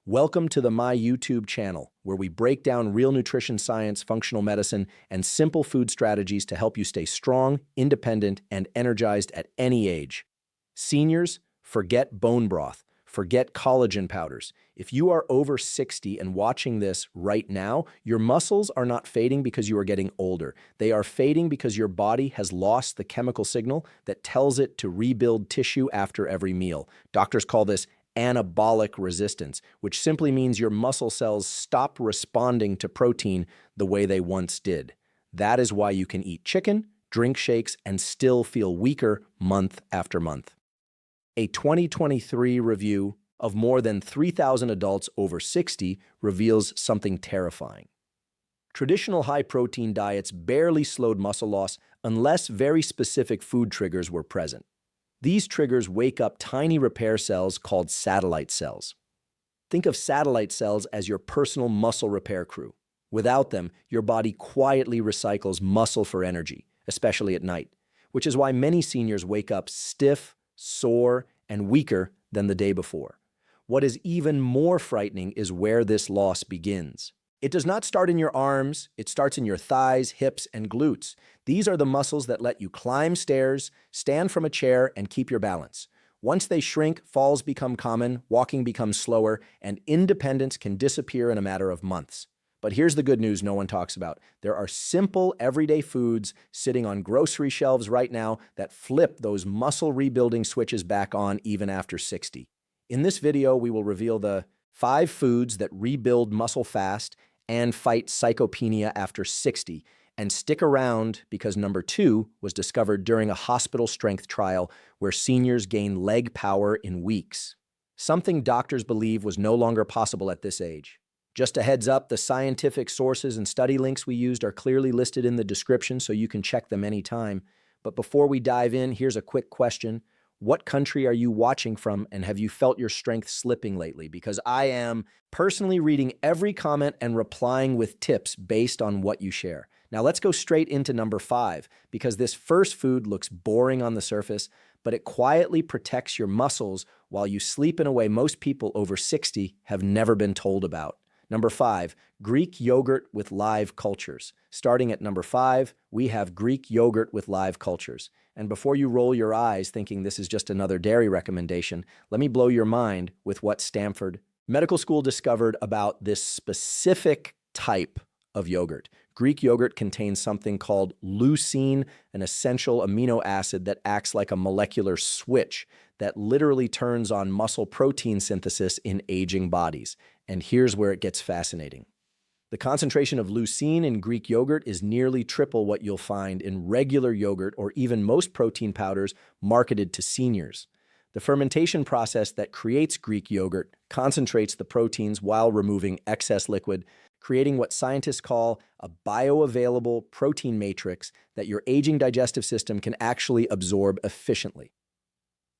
Welcome to my YouTube channel, where we break down real nutrition science, functional medicine, and simple food strategies to help you stay strong, independent, and energized at any age. Seniors, forget bone broth. Forget collagen powders. If you are over 60 and watching this right now, your muscles are not fading because you are getting older. They are fading because your body has lost the chemical signal that tells it to rebuild tissue after every meal. Doctors call this anabolic resistance, which simply means your muscle cells stop responding to protein the way they once did. That is why you can eat chicken, drink shakes, and still feel weaker month after month. A 2023 review of more than 3,000 adults over 60 reveals something terrifying. Traditional high-protein diets barely slowed muscle loss unless very specific food triggers were present. These triggers wake up tiny repair cells called satellite cells. Think of satellite cells as your personal muscle repair crew. Without them, your body quietly recycles muscle for energy, especially at night, which is why many seniors wake up stiff, sore, and weaker than the day before. What is even more frightening is where this loss begins. It does not start in your arms, it starts in your thighs, hips, and glutes. These are the muscles that let you climb stairs, stand from a chair, and keep your balance. Once they shrink, falls become common, walking becomes slower, and independence can disappear in a matter of months. But here's the good news no one talks about. There are simple, everyday foods sitting on grocery shelves right now that flip those muscle rebuilding switches back on even after 60. In this video, we will reveal the 5 foods that rebuild muscle fast and fight sarcopenia after 60. And stick around because number 2 was discovered during a hospital strength trial where seniors gain leg power in weeks. Something doctors believe was no longer possible at this age. Just a heads up, the scientific sources and study links we used are clearly listed in the description, so you can check them anytime. But before we dive in, here's a quick question. What country are you watching from, and have you felt your strength slipping lately? Because I am personally reading every comment and replying with tips based on what you share. Now let's go straight into number 5, because this first food looks boring on the surface, but it quietly protects your muscles while you sleep in a way most people over 60 have never been told about. Number 5, Greek yogurt with live cultures. Starting at number 5, we have Greek yogurt with live cultures. And before you roll your eyes thinking this is just another dairy recommendation, let me blow your mind with what Stanford Medical School discovered about this specific type of yogurt. Greek yogurt contains something called leucine, an essential amino acid that acts like a molecular switch that literally turns on muscle protein synthesis in aging bodies. And here's where it gets fascinating. The concentration of leucine in Greek yogurt is nearly triple what you'll find in regular yogurt or even most protein powders marketed to seniors. The fermentation process that creates Greek yogurt concentrates the proteins while removing excess liquid, creating what scientists call a bioavailable protein matrix that your aging digestive system can actually absorb efficiently.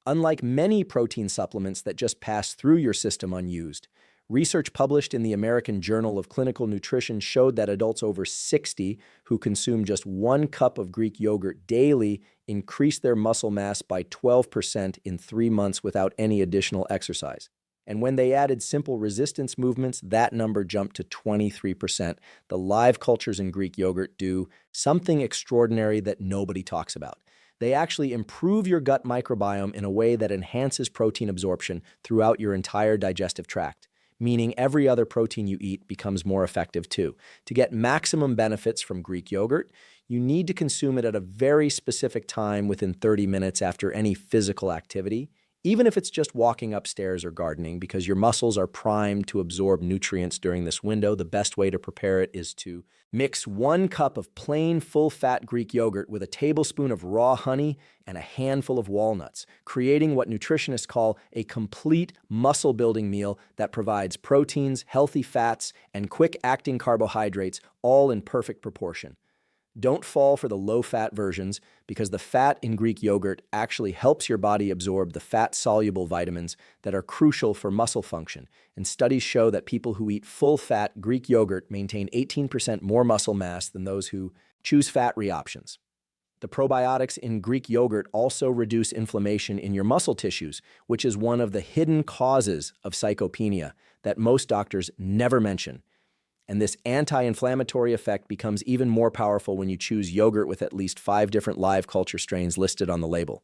Unlike many protein supplements that just pass through your system unused, research published in the American Journal of Clinical Nutrition showed that adults over 60 who consume just 1 cup of Greek yogurt daily increased their muscle mass by 12% in 3 months without any additional exercise. And when they added simple resistance movements, that number jumped to 23%. The live cultures in Greek yogurt do something extraordinary that nobody talks about. They actually improve your gut microbiome in a way that enhances protein absorption throughout your entire digestive tract, meaning every other protein you eat becomes more effective too. To get maximum benefits from Greek yogurt, you need to consume it at a very specific time within 30 minutes after any physical activity, even if it's just walking upstairs or gardening, because your muscles are primed to absorb nutrients during this window. The best way to prepare it is to mix 1 cup of plain full-fat Greek yogurt with a tablespoon of raw honey and a handful of walnuts, creating what nutritionists call a complete muscle-building meal that provides proteins, healthy fats, and quick-acting carbohydrates, all in perfect proportion. Don't fall for the low-fat versions because the fat in Greek yogurt actually helps your body absorb the fat-soluble vitamins that are crucial for muscle function. And studies show that people who eat full-fat Greek yogurt maintain 18% more muscle mass than those who choose fat-free options. The probiotics in Greek yogurt also reduce inflammation in your muscle tissues, which is one of the hidden causes of sarcopenia that most doctors never mention. And this anti-inflammatory effect becomes even more powerful when you choose yogurt with at least 5 different live culture strains listed on the label.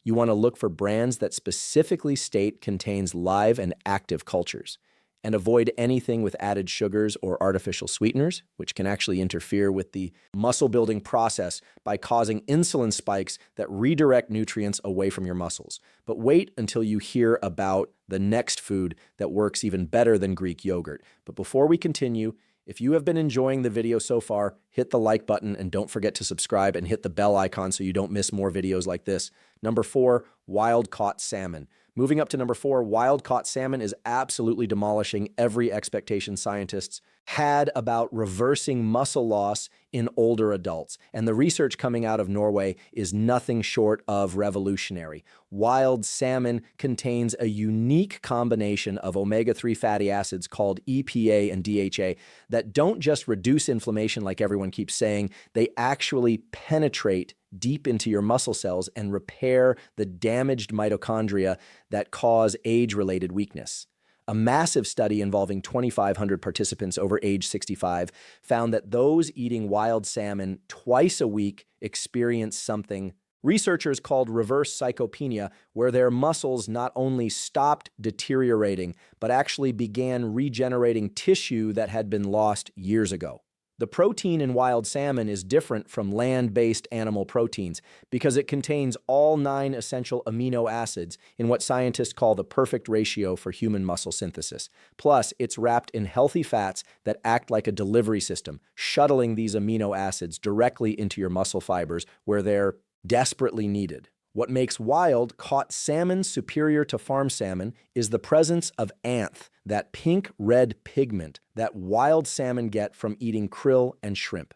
You want to look for brands that specifically state contains live and active cultures, and avoid anything with added sugars or artificial sweeteners, which can actually interfere with the muscle-building process by causing insulin spikes that redirect nutrients away from your muscles. But wait until you hear about the next food that works even better than Greek yogurt. But before we continue, if you have been enjoying the video so far, hit the like button and don't forget to subscribe and hit the bell icon so you don't miss more videos like this. Number 4, wild-caught salmon. Moving up to number 4, wild-caught salmon is absolutely demolishing every expectation scientists had about reversing muscle loss in older adults. And the research coming out of Norway is nothing short of revolutionary. Wild salmon contains a unique combination of omega-3 fatty acids called EPA and DHA that don't just reduce inflammation like everyone keeps saying, they actually penetrate deep into your muscle cells and repair the damaged mitochondria that cause age-related weakness. A massive study involving 2,500 participants over age 65 found that those eating wild salmon twice a week experienced something researchers called reverse sarcopenia, where their muscles not only stopped deteriorating, but actually began regenerating tissue that had been lost years ago. The protein in wild salmon is different from land-based animal proteins because it contains all 9 essential amino acids in what scientists call the perfect ratio for human muscle synthesis. Plus, it's wrapped in healthy fats that act like a delivery system, shuttling these amino acids directly into your muscle fibers where they're desperately needed. What makes wild-caught salmon superior to farm salmon is the presence of anth, that pink-red pigment that wild salmon get from eating krill and shrimp.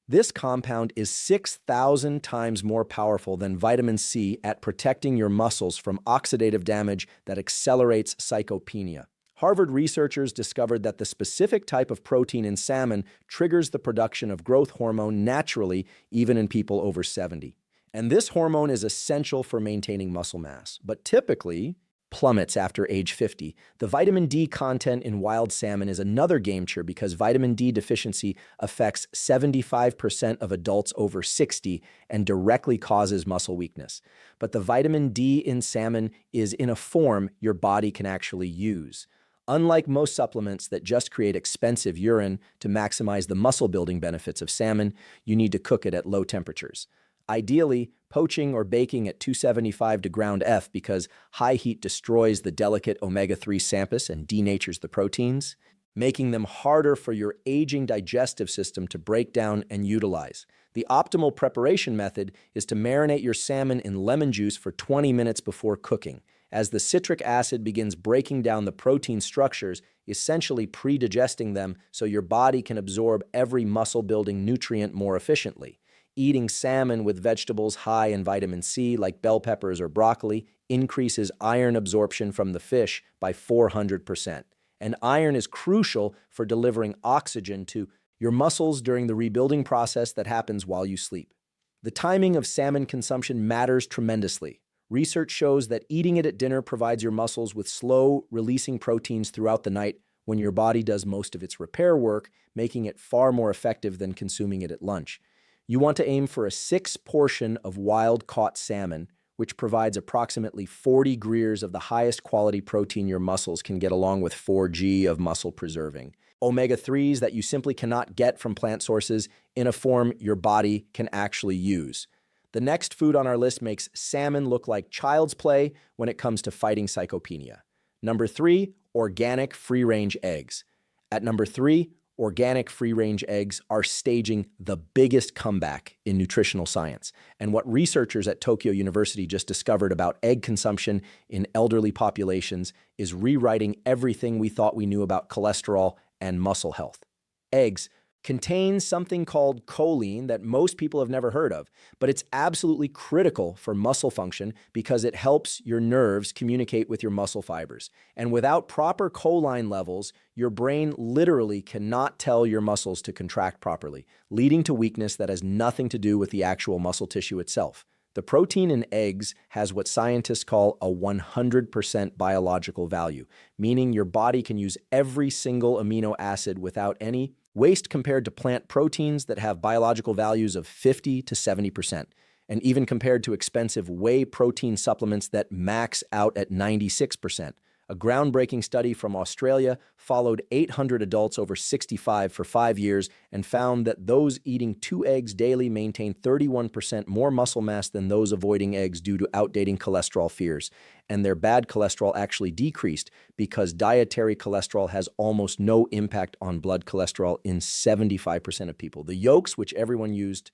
This compound is 6,000 times more powerful than vitamin C at protecting your muscles from oxidative damage that accelerates sarcopenia. Harvard researchers discovered that the specific type of protein in salmon triggers the production of growth hormone naturally, even in people over 70. And this hormone is essential for maintaining muscle mass, but typically plummets after age 50. The vitamin D content in wild salmon is another game changer because vitamin D deficiency affects 75% of adults over 60 and directly causes muscle weakness. But the vitamin D in salmon is in a form your body can actually use. Unlike most supplements that just create expensive urine to maximize the muscle-building benefits of salmon, you need to cook it at low temperatures. Ideally, poaching or baking at 275 to ground F because high heat destroys the delicate omega-3 sampus and denatures the proteins, making them harder for your aging digestive system to break down and utilize. The optimal preparation method is to marinate your salmon in lemon juice for 20 minutes before cooking, as the citric acid begins breaking down the protein structures, essentially pre-digesting them so your body can absorb every muscle-building nutrient more efficiently. Eating salmon with vegetables high in vitamin C, like bell peppers or broccoli, increases iron absorption from the fish by 400%. And iron is crucial for delivering oxygen to your muscles during the rebuilding process that happens while you sleep. The timing of salmon consumption matters tremendously. Research shows that eating it at dinner provides your muscles with slow-releasing proteins throughout the night when your body does most of its repair work, making it far more effective than consuming it at lunch. You want to aim for a 6-portion of wild-caught salmon, which provides approximately 40 grams of the highest quality protein your muscles can get along with 4 of muscle preserving. Omega-3s that you simply cannot get from plant sources in a form your body can actually use. The next food on our list makes salmon look like child's play when it comes to fighting sarcopenia. Number 3, organic free-range eggs. At number 3, organic free-range eggs are staging the biggest comeback in nutritional science. And what researchers at Tokyo University just discovered about egg consumption in elderly populations is rewriting everything we thought we knew about cholesterol and muscle health. Eggs, contains something called choline that most people have never heard of, but it's absolutely critical for muscle function because it helps your nerves communicate with your muscle fibers. And without proper choline levels, your brain literally cannot tell your muscles to contract properly, leading to weakness that has nothing to do with the actual muscle tissue itself. The protein in eggs has what scientists call a 100% biological value, meaning your body can use every single amino acid without any waste compared to plant proteins that have biological values of 50 to 70%, and even compared to expensive whey protein supplements that max out at 96%. A groundbreaking study from Australia followed 800 adults over 65 for 5 years and found that those eating 2 eggs daily maintained 31% more muscle mass than those avoiding eggs due to outdating cholesterol fears. And their bad cholesterol actually decreased because dietary cholesterol has almost no impact on blood cholesterol in 75% of people. The yolks, which everyone used,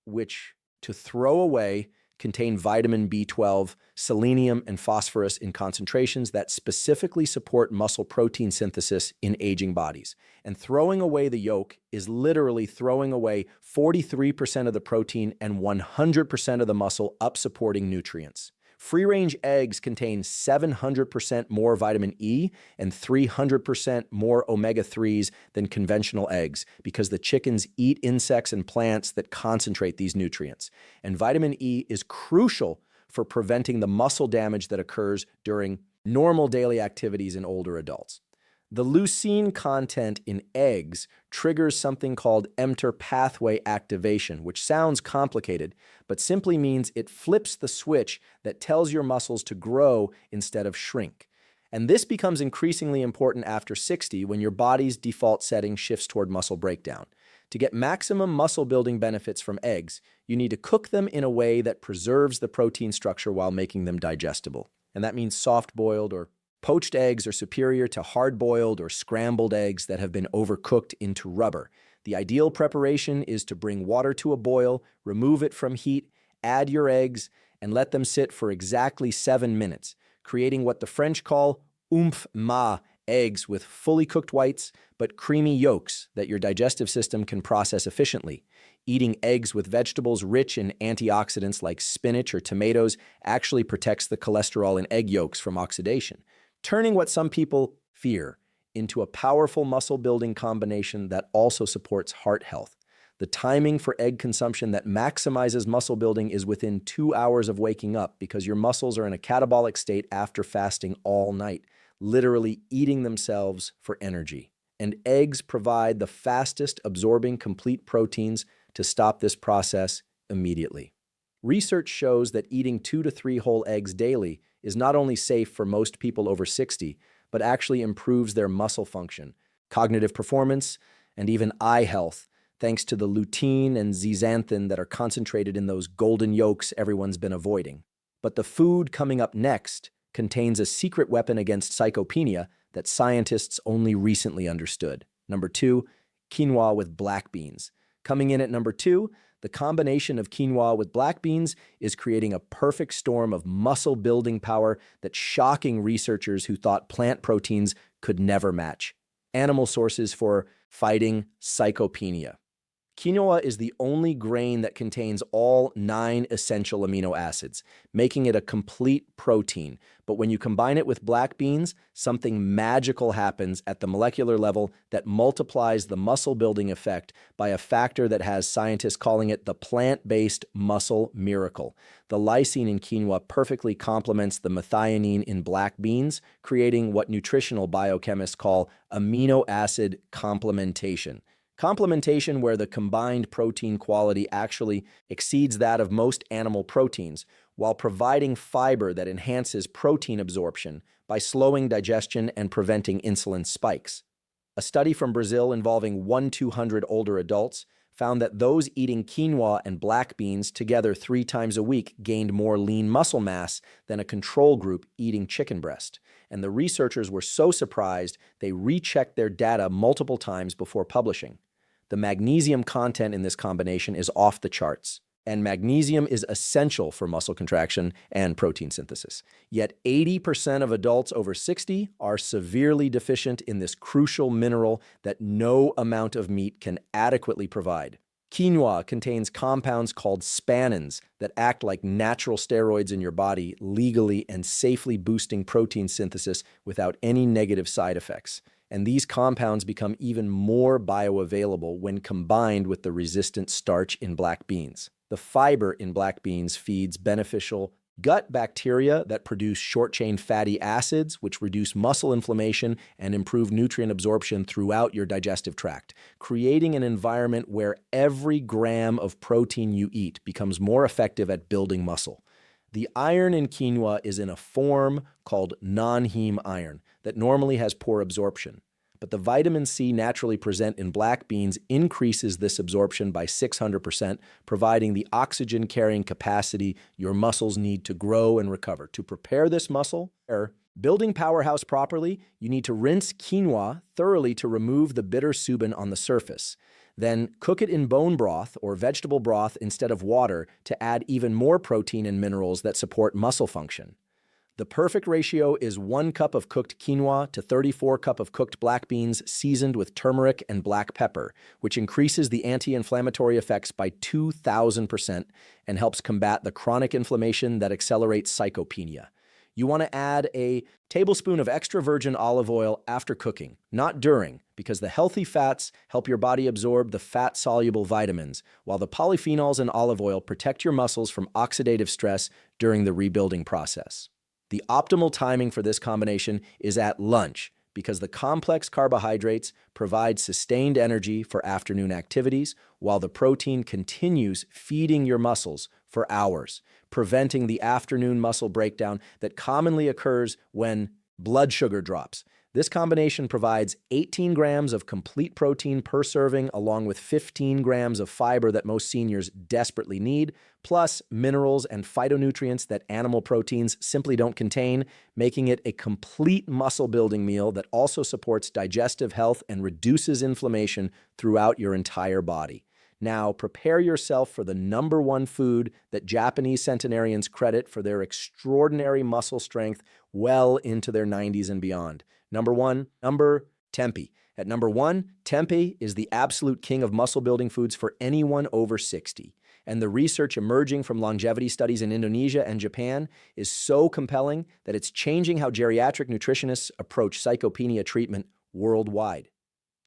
which to throw away, contain vitamin B12, selenium, and phosphorus in concentrations that specifically support muscle protein synthesis in aging bodies. And throwing away the yolk is literally throwing away 43% of the protein and 100% of the muscle up-supporting nutrients. Free-range eggs contain 700% more vitamin E and 300% more omega-3s than conventional eggs because the chickens eat insects and plants that concentrate these nutrients. And vitamin E is crucial for preventing the muscle damage that occurs during normal daily activities in older adults. The leucine content in eggs triggers something called mTOR pathway activation, which sounds complicated, but simply means it flips the switch that tells your muscles to grow instead of shrink. And this becomes increasingly important after 60 when your body's default setting shifts toward muscle breakdown. To get maximum muscle building benefits from eggs, you need to cook them in a way that preserves the protein structure while making them digestible. And that means soft-boiled or poached eggs are superior to hard-boiled or scrambled eggs that have been overcooked into rubber. The ideal preparation is to bring water to a boil, remove it from heat, add your eggs, and let them sit for exactly 7 minutes, creating what the French call oomph ma eggs with fully cooked whites but creamy yolks that your digestive system can process efficiently. Eating eggs with vegetables rich in antioxidants like spinach or tomatoes actually protects the cholesterol in egg yolks from oxidation, turning what some people fear into a powerful muscle-building combination that also supports heart health. The timing for egg consumption that maximizes muscle building is within 2 hours of waking up because your muscles are in a catabolic state after fasting all night, literally eating themselves for energy. And eggs provide the fastest absorbing complete proteins to stop this process immediately. Research shows that eating 2 to 3 whole eggs daily is not only safe for most people over 60, but actually improves their muscle function, cognitive performance, and even eye health, thanks to the lutein and zeaxanthin that are concentrated in those golden yolks everyone's been avoiding. But the food coming up next contains a secret weapon against sarcopenia that scientists only recently understood. Number 2, quinoa with black beans. Coming in at number 2, the combination of quinoa with black beans is creating a perfect storm of muscle-building power that's shocking researchers who thought plant proteins could never match. Animal sources for fighting sarcopenia. Quinoa is the only grain that contains all 9 essential amino acids, making it a complete protein. But when you combine it with black beans, something magical happens at the molecular level that multiplies the muscle-building effect by a factor that has scientists calling it the plant-based muscle miracle. The lysine in quinoa perfectly complements the methionine in black beans, creating what nutritional biochemists call amino acid complementation. Complementation where the combined protein quality actually exceeds that of most animal proteins, while providing fiber that enhances protein absorption by slowing digestion and preventing insulin spikes. A study from Brazil involving 1,200 older adults found that those eating quinoa and black beans together 3 times a week gained more lean muscle mass than a control group eating chicken breast. And the researchers were so surprised they rechecked their data multiple times before publishing. The magnesium content in this combination is off the charts. And magnesium is essential for muscle contraction and protein synthesis. Yet 80% of adults over 60 are severely deficient in this crucial mineral that no amount of meat can adequately provide. Quinoa contains compounds called spannins that act like natural steroids in your body, legally and safely boosting protein synthesis without any negative side effects. And these compounds become even more bioavailable when combined with the resistant starch in black beans. The fiber in black beans feeds beneficial gut bacteria that produce short-chain fatty acids, which reduce muscle inflammation and improve nutrient absorption throughout your digestive tract, creating an environment where every gram of protein you eat becomes more effective at building muscle. The iron in quinoa is in a form called non-heme iron that normally has poor absorption. But the vitamin C naturally present in black beans increases this absorption by 600%, providing the oxygen-carrying capacity your muscles need to grow and recover. To prepare this muscle, building powerhouse properly, you need to rinse quinoa thoroughly to remove the bitter suberin on the surface. Then cook it in bone broth or vegetable broth instead of water to add even more protein and minerals that support muscle function. The perfect ratio is 1 cup of cooked quinoa to 34 cup of cooked black beans seasoned with turmeric and black pepper, which increases the anti-inflammatory effects by 2,000% and helps combat the chronic inflammation that accelerates sarcopenia. You want to add a tablespoon of extra virgin olive oil after cooking, not during, because the healthy fats help your body absorb the fat-soluble vitamins, while the polyphenols in olive oil protect your muscles from oxidative stress during the rebuilding process. The optimal timing for this combination is at lunch because the complex carbohydrates provide sustained energy for afternoon activities while the protein continues feeding your muscles for hours, preventing the afternoon muscle breakdown that commonly occurs when blood sugar drops. This combination provides 18 grams of complete protein per serving, along with 15 grams of fiber that most seniors desperately need, plus minerals and phytonutrients that animal proteins simply don't contain, making it a complete muscle-building meal that also supports digestive health and reduces inflammation throughout your entire body. Now, prepare yourself for the @1 food that Japanese centenarians credit for their extraordinary muscle strength well into their 90s and beyond. Tempeh. At number 1, tempeh is the absolute king of muscle-building foods for anyone over 60. And the research emerging from longevity studies in Indonesia and Japan is so compelling that it's changing how geriatric nutritionists approach sarcopenia treatment worldwide.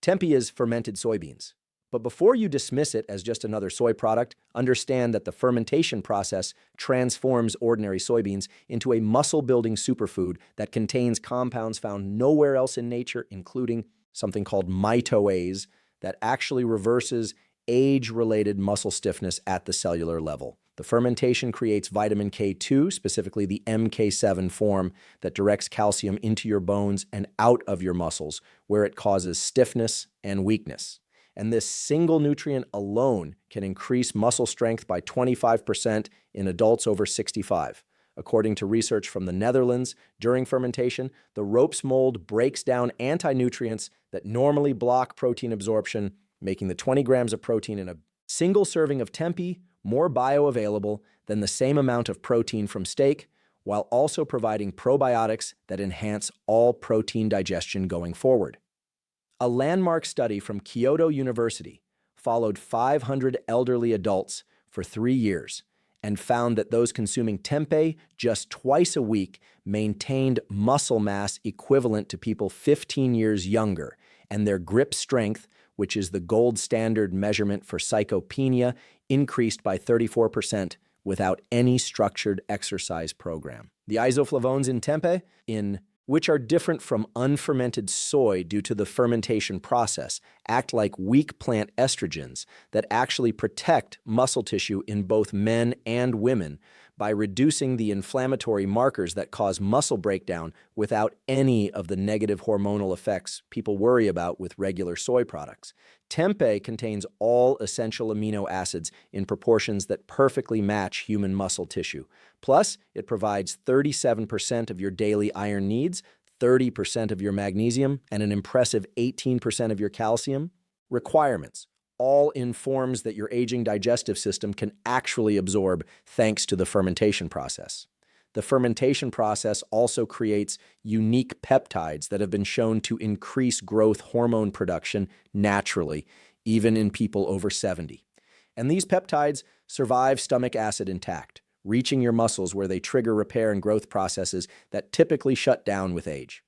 Tempeh is fermented soybeans. But before you dismiss it as just another soy product, understand that the fermentation process transforms ordinary soybeans into a muscle-building superfood that contains compounds found nowhere else in nature, including something called mitoase that actually reverses age-related muscle stiffness at the cellular level. The fermentation creates vitamin K2, specifically the MK7 form, that directs calcium into your bones and out of your muscles, where it causes stiffness and weakness. And this single nutrient alone can increase muscle strength by 25% in adults over 65. According to research from the Netherlands, during fermentation, the ropes mold breaks down anti-nutrients that normally block protein absorption, making the 20 grams of protein in a single serving of tempeh more bioavailable than the same amount of protein from steak, while also providing probiotics that enhance all protein digestion going forward. A landmark study from Kyoto University followed 500 elderly adults for 3 years and found that those consuming tempeh just twice a week maintained muscle mass equivalent to people 15 years younger, and their grip strength, which is the gold standard measurement for sarcopenia, increased by 34% without any structured exercise program. The isoflavones in tempeh, which are different from unfermented soy due to the fermentation process, act like weak plant estrogens that actually protect muscle tissue in both men and women by reducing the inflammatory markers that cause muscle breakdown without any of the negative hormonal effects people worry about with regular soy products. Tempeh contains all essential amino acids in proportions that perfectly match human muscle tissue. Plus, it provides 37% of your daily iron needs, 30% of your magnesium, and an impressive 18% of your calcium. Requirements: all in forms that your aging digestive system can actually absorb thanks to the fermentation process. The fermentation process also creates unique peptides that have been shown to increase growth hormone production naturally, even in people over 70. And these peptides survive stomach acid intact, reaching your muscles where they trigger repair and growth processes that typically shut down with age.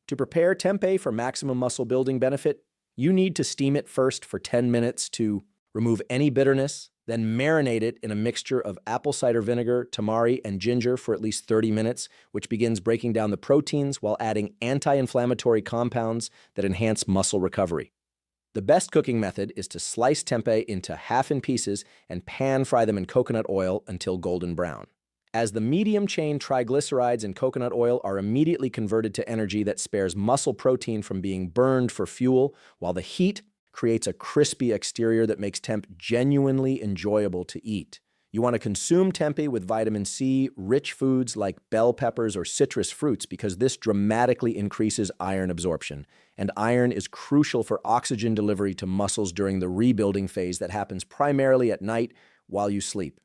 To prepare tempeh for maximum muscle building benefit, you need to steam it first for 10 minutes to remove any bitterness, then marinate it in a mixture of apple cider vinegar, tamari, and ginger for at least 30 minutes, which begins breaking down the proteins while adding anti-inflammatory compounds that enhance muscle recovery. The best cooking method is to slice tempeh into half-inch pieces and pan-fry them in coconut oil until golden brown, as the medium-chain triglycerides in coconut oil are immediately converted to energy that spares muscle protein from being burned for fuel, while the heat creates a crispy exterior that makes temp genuinely enjoyable to eat. You want to consume tempeh with vitamin C, rich foods like bell peppers or citrus fruits because this dramatically increases iron absorption, and iron is crucial for oxygen delivery to muscles during the rebuilding phase that happens primarily at night while you sleep.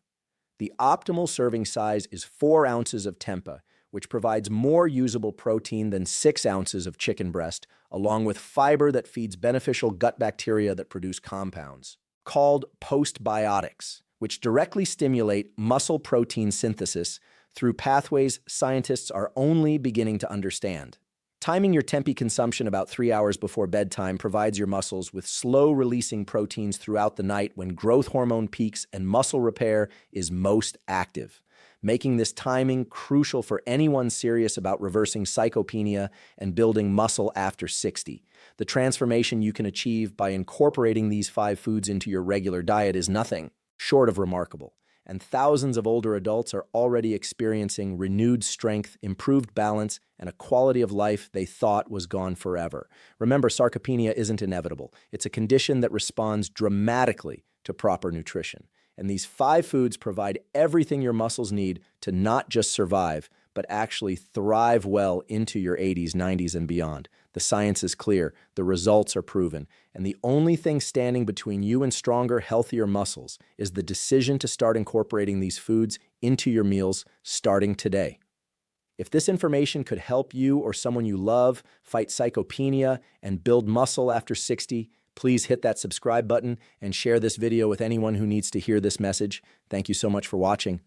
The optimal serving size is 4 ounces of tempeh, which provides more usable protein than 6 ounces of chicken breast, along with fiber that feeds beneficial gut bacteria that produce compounds called postbiotics, which directly stimulate muscle protein synthesis through pathways scientists are only beginning to understand. Timing your tempeh consumption about 3 hours before bedtime provides your muscles with slow-releasing proteins throughout the night when growth hormone peaks and muscle repair is most active, making this timing crucial for anyone serious about reversing sarcopenia and building muscle after 60. The transformation you can achieve by incorporating these 5 foods into your regular diet is nothing short of remarkable, and thousands of older adults are already experiencing renewed strength, improved balance, and a quality of life they thought was gone forever. Remember, sarcopenia isn't inevitable. It's a condition that responds dramatically to proper nutrition. And these 5 foods provide everything your muscles need to not just survive, but actually thrive well into your 80s, 90s, and beyond. The science is clear, the results are proven, and the only thing standing between you and stronger, healthier muscles is the decision to start incorporating these foods into your meals starting today. If this information could help you or someone you love fight sarcopenia and build muscle after 60, please hit that subscribe button and share this video with anyone who needs to hear this message. Thank you so much for watching.